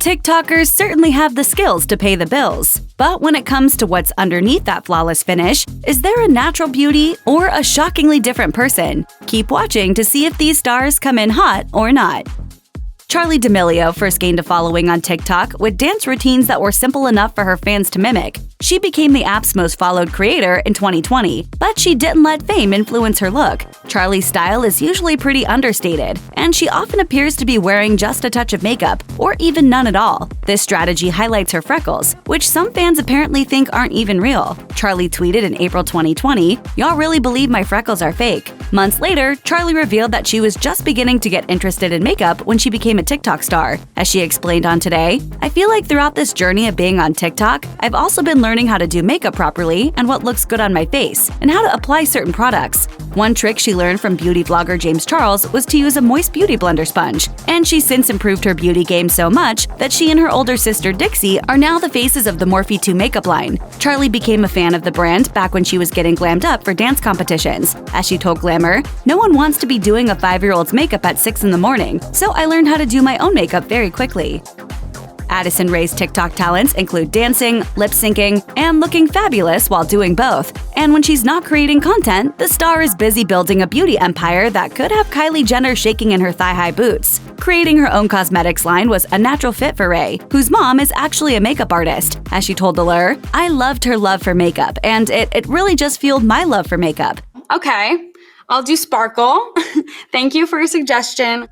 TikTokers certainly have the skills to pay the bills. But when it comes to what's underneath that flawless finish, is there a natural beauty or a shockingly different person? Keep watching to see if these stars come in hot or not. Charli D'Amelio first gained a following on TikTok with dance routines that were simple enough for her fans to mimic. She became the app's most followed creator in 2020, but she didn't let fame influence her look. Charli's style is usually pretty understated, and she often appears to be wearing just a touch of makeup, or even none at all. This strategy highlights her freckles, which some fans apparently think aren't even real. Charli tweeted in April 2020, "Y'all really believe my freckles are fake." Months later, Charli revealed that she was just beginning to get interested in makeup when she became a TikTok star. As she explained on Today, "I feel like throughout this journey of being on TikTok, I've also been learning how to do makeup properly and what looks good on my face, and how to apply certain products." One trick she learned from beauty vlogger James Charles was to use a moist beauty blender sponge, and she's since improved her beauty game so much that she and her older sister Dixie are now the faces of the Morphe 2 makeup line. Charli became a fan of the brand back when she was getting glammed up for dance competitions. As she told Glamour, "No one wants to be doing a 5-year-old's makeup at 6 in the morning, so I learned how to do my own makeup very quickly." Addison Rae's TikTok talents include dancing, lip syncing, and looking fabulous while doing both. And when she's not creating content, the star is busy building a beauty empire that could have Kylie Jenner shaking in her thigh-high boots. Creating her own cosmetics line was a natural fit for Rae, whose mom is actually a makeup artist. As she told Allure, "I loved her love for makeup, and it really just fueled my love for makeup." Okay, I'll do sparkle. Thank you for your suggestion.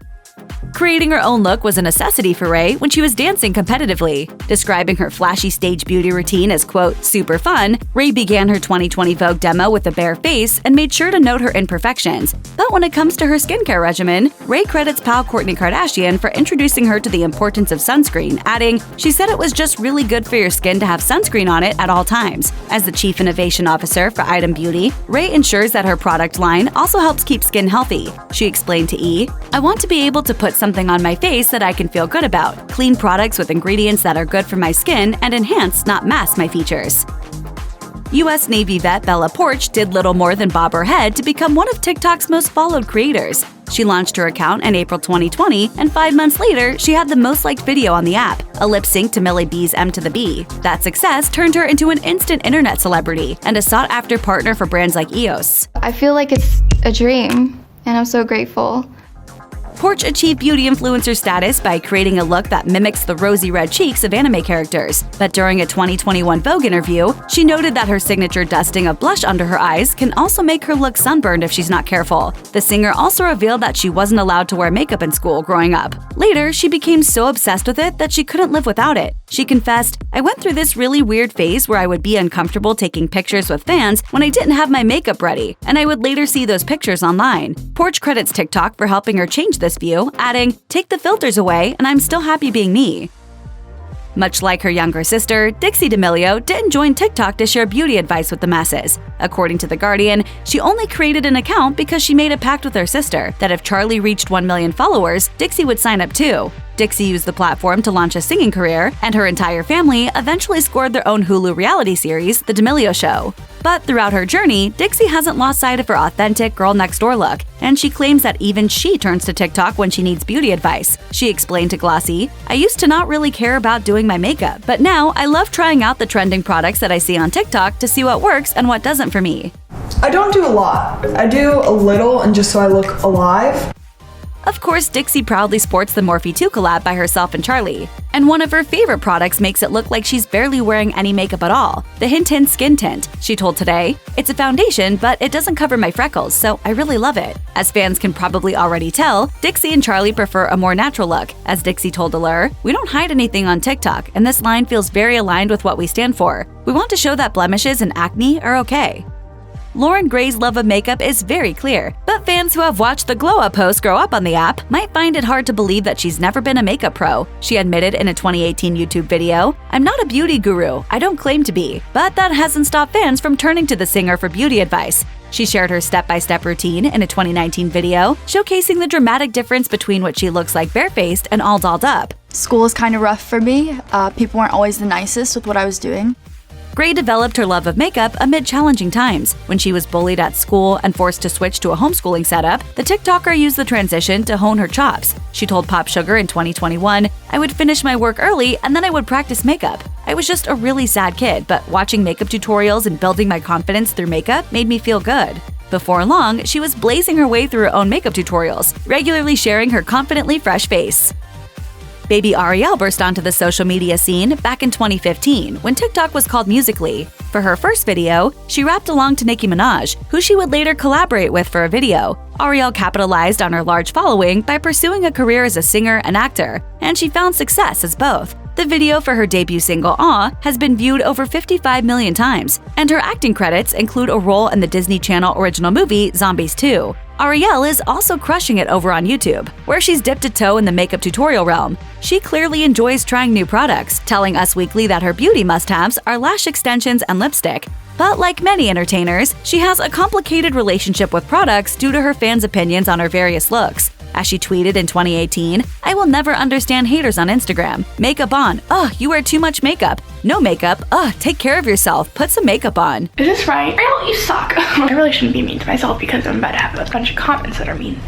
Creating her own look was a necessity for Rae when she was dancing competitively. Describing her flashy stage beauty routine as, quote, "super fun," Rae began her 2020 Vogue demo with a bare face and made sure to note her imperfections. But when it comes to her skincare regimen, Rae credits pal Kourtney Kardashian for introducing her to the importance of sunscreen, adding, "She said it was just really good for your skin to have sunscreen on it at all times." As the Chief Innovation Officer for Item Beauty, Rae ensures that her product line also helps keep skin healthy. She explained to E! "I want to be able to put something on my face that I can feel good about. Clean products with ingredients that are good for my skin and enhance, not mask, my features." U.S. Navy vet Bella Poarch did little more than bob her head to become one of TikTok's most followed creators. She launched her account in April 2020, and 5 months later, she had the most liked video on the app, a lip sync to Millie B's M to the B. That success turned her into an instant internet celebrity and a sought-after partner for brands like EOS. I feel like it's a dream, and I'm so grateful. Poarch achieved beauty influencer status by creating a look that mimics the rosy red cheeks of anime characters. But during a 2021 Vogue interview, she noted that her signature dusting of blush under her eyes can also make her look sunburned if she's not careful. The singer also revealed that she wasn't allowed to wear makeup in school growing up. Later, she became so obsessed with it that she couldn't live without it. She confessed, "I went through this really weird phase where I would be uncomfortable taking pictures with fans when I didn't have my makeup ready, and I would later see those pictures online." Poarch credits TikTok for helping her change this view, adding, "Take the filters away, and I'm still happy being me." Much like her younger sister, Dixie D'Amelio didn't join TikTok to share beauty advice with the masses. According to The Guardian, she only created an account because she made a pact with her sister that if Charli reached 1 million followers, Dixie would sign up too. Dixie used the platform to launch a singing career, and her entire family eventually scored their own Hulu reality series, The D'Amelio Show. But throughout her journey, Dixie hasn't lost sight of her authentic girl-next-door look, and she claims that even she turns to TikTok when she needs beauty advice. She explained to Glossy, "I used to not really care about doing my makeup, but now I love trying out the trending products that I see on TikTok to see what works and what doesn't for me." I don't do a lot. I do a little and just so I look alive. Of course, Dixie proudly sports the Morphe 2 collab by herself and Charli. And one of her favorite products makes it look like she's barely wearing any makeup at all, the Hint Hint Skin Tint. She told Today, "It's a foundation, but it doesn't cover my freckles, so I really love it." As fans can probably already tell, Dixie and Charli prefer a more natural look. As Dixie told Allure, "We don't hide anything on TikTok, and this line feels very aligned with what we stand for. We want to show that blemishes and acne are okay." Lauren Gray's love of makeup is very clear, but fans who have watched the Glow Up host grow up on the app might find it hard to believe that she's never been a makeup pro. She admitted in a 2018 YouTube video, "I'm not a beauty guru, I don't claim to be," but that hasn't stopped fans from turning to the singer for beauty advice. She shared her step-by-step routine in a 2019 video, showcasing the dramatic difference between what she looks like barefaced and all dolled up. School is kind of rough for me. People weren't always the nicest with what I was doing. Gray developed her love of makeup amid challenging times. When she was bullied at school and forced to switch to a homeschooling setup, the TikToker used the transition to hone her chops. She told Pop Sugar in 2021, "I would finish my work early and then I would practice makeup. I was just a really sad kid, but watching makeup tutorials and building my confidence through makeup made me feel good." Before long, she was blazing her way through her own makeup tutorials, regularly sharing her confidently fresh face. Baby Ariel burst onto the social media scene back in 2015 when TikTok was called Musical.ly. For her first video, she rapped along to Nicki Minaj, who she would later collaborate with for a video. Ariel capitalized on her large following by pursuing a career as a singer and actor, and she found success as both. The video for her debut single, Aw, has been viewed over 55 million times, and her acting credits include a role in the Disney Channel original movie Zombies 2. Ariel is also crushing it over on YouTube, where she's dipped a toe in the makeup tutorial realm. She clearly enjoys trying new products, telling Us Weekly that her beauty must-haves are lash extensions and lipstick. But like many entertainers, she has a complicated relationship with products due to her fans' opinions on her various looks. As she tweeted in 2018, "I will never understand haters on Instagram. Makeup on. Ugh, you wear too much makeup. No makeup. Ugh, take care of yourself. Put some makeup on." Is this right? Ariel, you suck. I really shouldn't be mean to myself because I'm about to have a bunch of comments that are mean.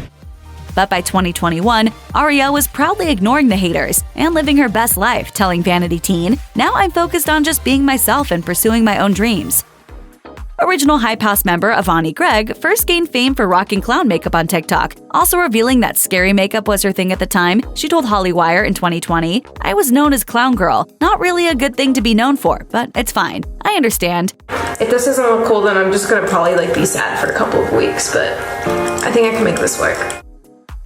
But by 2021, Ariel was proudly ignoring the haters and living her best life, telling Vanity Teen, "Now I'm focused on just being myself and pursuing my own dreams." Original Hype House member Avani Gregg first gained fame for rocking clown makeup on TikTok, also revealing that scary makeup was her thing at the time. She told Hollywire in 2020, "I was known as Clown Girl. Not really a good thing to be known for, but it's fine. I understand." If this doesn't look cool, then I'm just gonna probably be sad for a couple of weeks, but I think I can make this work.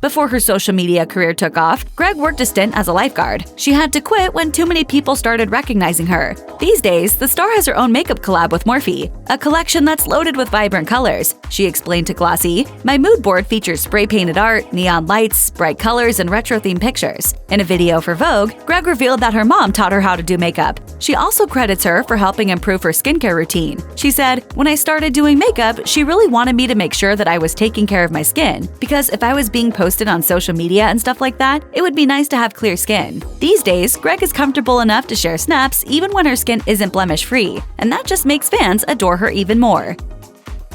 Before her social media career took off, Gregg worked a stint as a lifeguard. She had to quit when too many people started recognizing her. These days, the star has her own makeup collab with Morphe, a collection that's loaded with vibrant colors. She explained to Glossy, "My mood board features spray-painted art, neon lights, bright colors, and retro-themed pictures." In a video for Vogue, Gregg revealed that her mom taught her how to do makeup. She also credits her for helping improve her skincare routine. She said, "When I started doing makeup, she really wanted me to make sure that I was taking care of my skin, because if I was being posted on social media and stuff like that, it would be nice to have clear skin." These days, Gregg is comfortable enough to share snaps even when her skin isn't blemish-free, and that just makes fans adore her even more.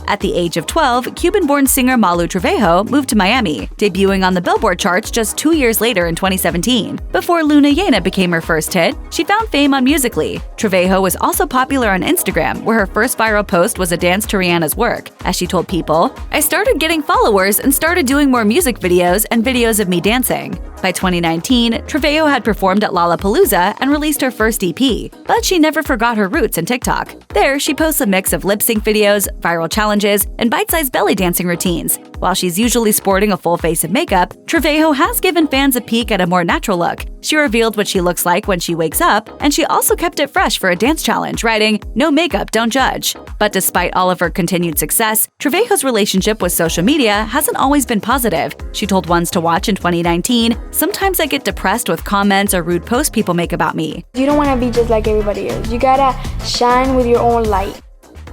At the age of 12, Cuban-born singer Malu Trevejo moved to Miami, debuting on the Billboard charts just 2 years later in 2017. Before Luna Llena became her first hit, she found fame on Musical.ly. Trevejo was also popular on Instagram, where her first viral post was a dance to Rihanna's work. As she told People, "I started getting followers and started doing more music videos and videos of me dancing." By 2019, Trevejo had performed at Lollapalooza and released her first EP, but she never forgot her roots in TikTok. There, she posts a mix of lip-sync videos, viral challenges, and bite-sized belly dancing routines. While she's usually sporting a full face of makeup, Trevejo has given fans a peek at a more natural look. She revealed what she looks like when she wakes up, and she also kept it fresh for a dance challenge, writing, "No makeup, don't judge." But despite all of her continued success, Trevejo's relationship with social media hasn't always been positive. She told Ones to Watch in 2019, "Sometimes I get depressed with comments or rude posts people make about me." You don't want to be just like everybody else. You gotta shine with your own light.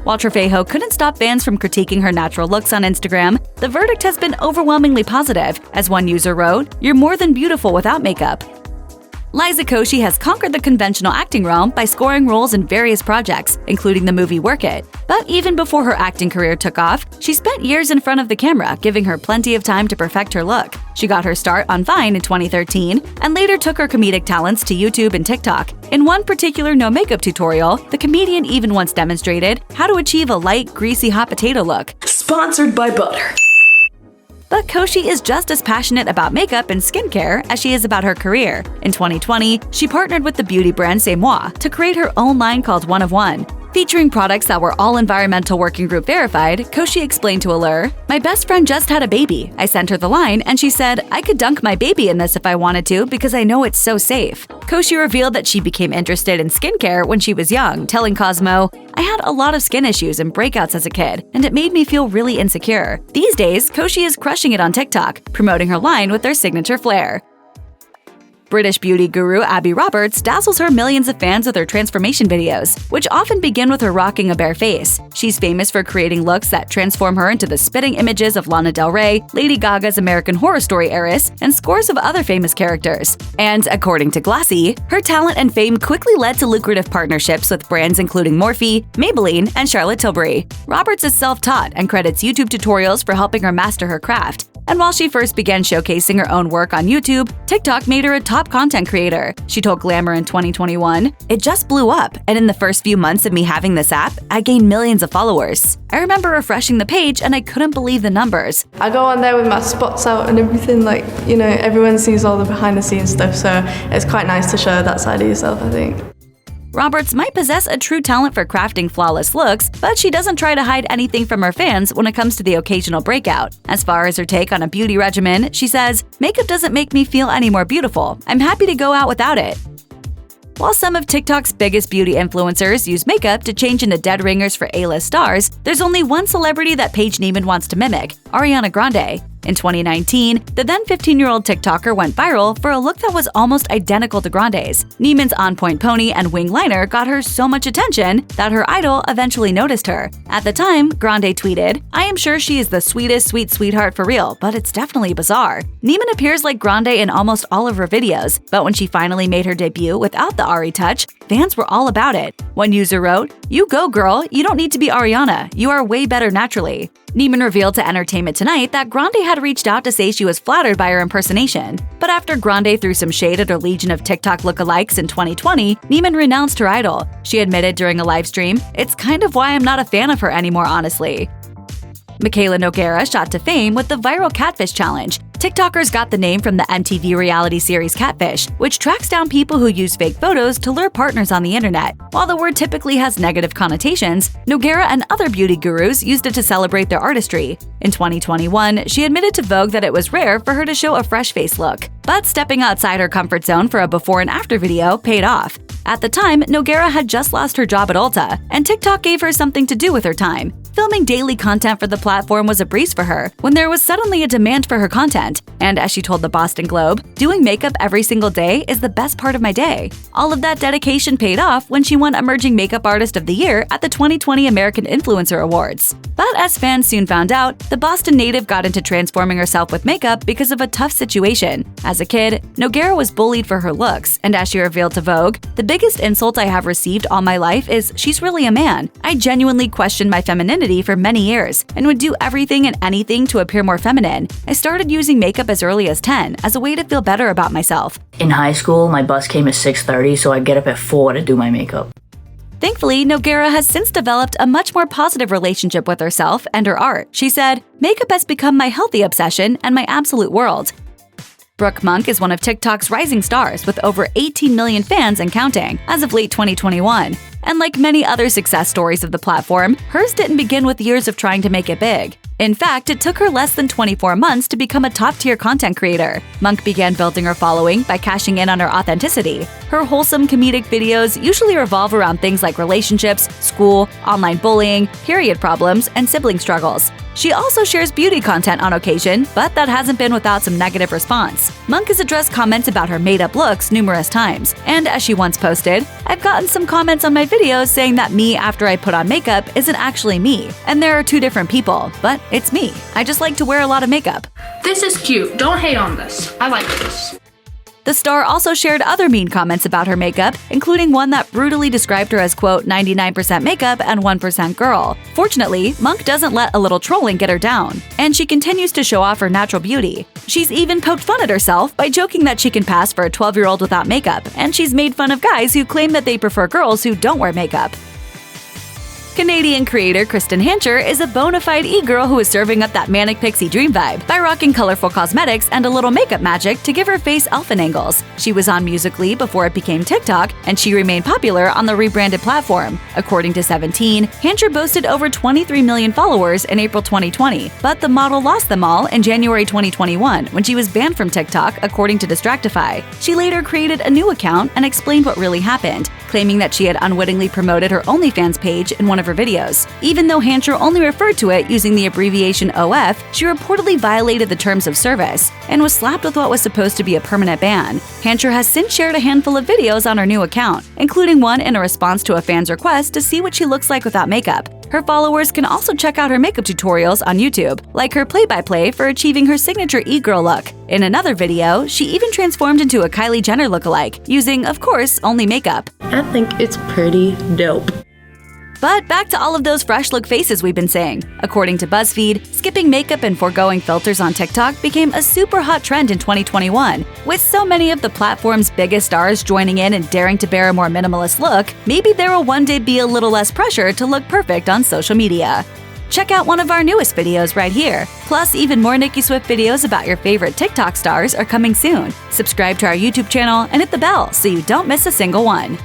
While Trevejo couldn't stop fans from critiquing her natural looks on Instagram, the verdict has been overwhelmingly positive. As one user wrote, "You're more than beautiful without makeup." Liza Koshy has conquered the conventional acting realm by scoring roles in various projects, including the movie Work It. But even before her acting career took off, she spent years in front of the camera, giving her plenty of time to perfect her look. She got her start on Vine in 2013, and later took her comedic talents to YouTube and TikTok. In one particular no-makeup tutorial, the comedian even once demonstrated how to achieve a light, greasy hot potato look. Sponsored by butter. But Koshy is just as passionate about makeup and skincare as she is about her career. In 2020, she partnered with the beauty brand C'est Moi to create her own line called One of One. Featuring products that were all Environmental Working Group verified, Koshy explained to Allure, "My best friend just had a baby. I sent her the line and she said, I could dunk my baby in this if I wanted to because I know it's so safe." Koshy revealed that she became interested in skincare when she was young, telling Cosmo, "I had a lot of skin issues and breakouts as a kid, and it made me feel really insecure." These days, Koshy is crushing it on TikTok, promoting her line with their signature flair. British beauty guru Abby Roberts dazzles her millions of fans with her transformation videos, which often begin with her rocking a bare face. She's famous for creating looks that transform her into the spitting images of Lana Del Rey, Lady Gaga's American Horror Story heiress, and scores of other famous characters. And according to Glassy, her talent and fame quickly led to lucrative partnerships with brands including Morphe, Maybelline, and Charlotte Tilbury. Roberts is self-taught and credits YouTube tutorials for helping her master her craft. And while she first began showcasing her own work on YouTube, TikTok made her a top content creator. She told Glamour in 2021, "It just blew up, and in the first few months of me having this app, I gained millions of followers. I remember refreshing the page and I couldn't believe the numbers. I go on there with my spots out and everything, like, you know, everyone sees all the behind the scenes stuff, so it's quite nice to show that side of yourself, I think." Roberts might possess a true talent for crafting flawless looks, but she doesn't try to hide anything from her fans when it comes to the occasional breakout. As far as her take on a beauty regimen, she says, "Makeup doesn't make me feel any more beautiful. I'm happy to go out without it." While some of TikTok's biggest beauty influencers use makeup to change into dead ringers for A-list stars, there's only one celebrity that Paige Neiman wants to mimic, Ariana Grande. In 2019, the then 15-year-old TikToker went viral for a look that was almost identical to Grande's. Neiman's on-point pony and wing liner got her so much attention that her idol eventually noticed her. At the time, Grande tweeted, "I am sure she is the sweetest sweet sweetheart for real, but it's definitely bizarre." Neiman appears like Grande in almost all of her videos, but when she finally made her debut without the Ari touch, fans were all about it. One user wrote, "You go, girl, you don't need to be Ariana, you are way better naturally." Neiman revealed to Entertainment Tonight that Grande had reached out to say she was flattered by her impersonation. But after Grande threw some shade at her legion of TikTok lookalikes in 2020, Neiman renounced her idol. She admitted during a live stream, "It's kind of why I'm not a fan of her anymore, honestly." Michaela Nogueira shot to fame with the viral Catfish Challenge. TikTokers got the name from the MTV reality series Catfish, which tracks down people who use fake photos to lure partners on the internet. While the word typically has negative connotations, Nogueira and other beauty gurus used it to celebrate their artistry. In 2021, she admitted to Vogue that it was rare for her to show a fresh face look. But stepping outside her comfort zone for a before and after video paid off. At the time, Nogueira had just lost her job at Ulta, and TikTok gave her something to do with her time. Filming daily content for the platform was a breeze for her when there was suddenly a demand for her content. And as she told the Boston Globe, "Doing makeup every single day is the best part of my day." All of that dedication paid off when she won Emerging Makeup Artist of the Year at the 2020 American Influencer Awards. But as fans soon found out, the Boston native got into transforming herself with makeup because of a tough situation. As a kid, Nogueira was bullied for her looks, and as she revealed to Vogue, "The biggest insult I have received all my life is, 'She's really a man.' I genuinely questioned my femininity for many years and would do everything and anything to appear more feminine. I started using makeup as early as 10 as a way to feel better about myself." In high school, my bus came at 6:30, so I'd get up at 4 to do my makeup. Thankfully, Nogueira has since developed a much more positive relationship with herself and her art. She said, "Makeup has become my healthy obsession and my absolute world." Brooke Monk is one of TikTok's rising stars with over 18 million fans and counting as of late 2021. And like many other success stories of the platform, hers didn't begin with years of trying to make it big. In fact, it took her less than 24 months to become a top-tier content creator. Monk began building her following by cashing in on her authenticity. Her wholesome comedic videos usually revolve around things like relationships, school, online bullying, period problems, and sibling struggles. She also shares beauty content on occasion, but that hasn't been without some negative response. Monk has addressed comments about her made-up looks numerous times, and as she once posted, "I've gotten some comments on my videos saying that me after I put on makeup isn't actually me, and there are two different people, but it's me. I just like to wear a lot of makeup." This is cute. Don't hate on this. I like this. The star also shared other mean comments about her makeup, including one that brutally described her as, quote, 99% makeup and 1% girl. Fortunately, Monk doesn't let a little trolling get her down, and she continues to show off her natural beauty. She's even poked fun at herself by joking that she can pass for a 12-year-old without makeup, and she's made fun of guys who claim that they prefer girls who don't wear makeup. Canadian creator Kristen Hancher is a bona fide e-girl who is serving up that manic pixie dream vibe by rocking colorful cosmetics and a little makeup magic to give her face elfin angles. She was on Musical.ly before it became TikTok, and she remained popular on the rebranded platform. According to 17, Hancher boasted over 23 million followers in April 2020, but the model lost them all in January 2021 when she was banned from TikTok, according to Distractify. She later created a new account and explained what really happened. claiming that she had unwittingly promoted her OnlyFans page in one of her videos. Even though Hancher only referred to it using the abbreviation OF, she reportedly violated the terms of service and was slapped with what was supposed to be a permanent ban. Hancher has since shared a handful of videos on her new account, including one in a response to a fan's request to see what she looks like without makeup. Her followers can also check out her makeup tutorials on YouTube, like her play-by-play for achieving her signature e-girl look. In another video, she even transformed into a Kylie Jenner lookalike, using, of course, only makeup. I think it's pretty dope. But back to all of those fresh look faces we've been saying. According to BuzzFeed, skipping makeup and foregoing filters on TikTok became a super hot trend in 2021. With so many of the platform's biggest stars joining in and daring to bear a more minimalist look, maybe there will one day be a little less pressure to look perfect on social media. Check out one of our newest videos right here. Plus, even more Nicki Swift videos about your favorite TikTok stars are coming soon. Subscribe to our YouTube channel and hit the bell so you don't miss a single one.